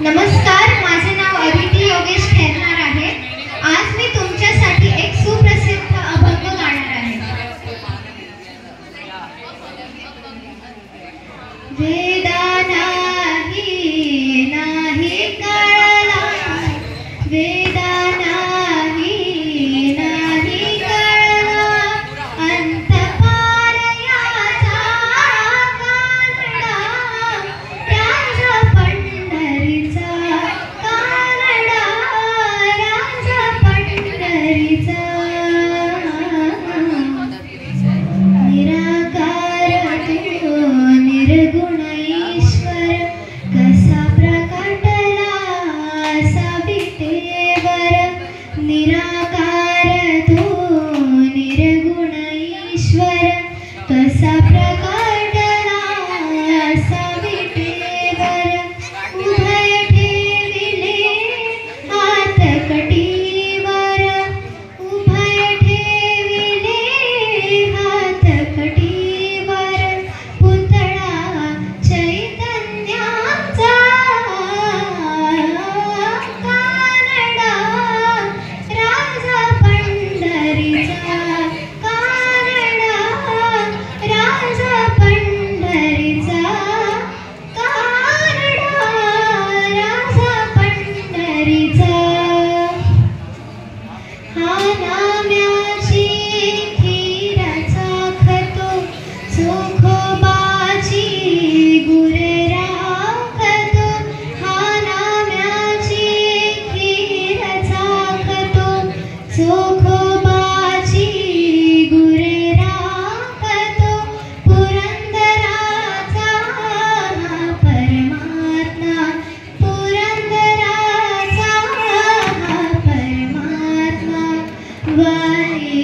नमस्कार, माझे नाव अदिती योगेश खैरनार आहे। आज मी तुमच्यासाठी एक सुप्रसिद्ध अभंग गाणार आहे। वेदा नाही नाही कळला, वेदा नाही नाही कळला, अंतपार याचा कानडा, राजा पंढरीचा कानडा, राजा पंढरीचा। निराकार तू निर्गुण ईश्वर, कसा प्रकटला असा विटेवर। निराकार तू निर्गुण ईश्वर, कसा प्रकटला असा विटेवर। उभय ठेविले हात कटीवर, उभय ठेविले हात कटीवर। पुतळा चैतन्याचा कानडा, राजा पंढरीचा कानडा, राजा पंढरीचा कानडा, राजा पंढरीचा। हा नाम्याची खीर चाखतो, चोखोबाची गुरे राखतो। हा नाम्याची खीर चाखतो, चोखोबाची गुरे राखतो। पुरंदराचा हा परमात्मा, पुरंदराचा हा परमात्मा। वारे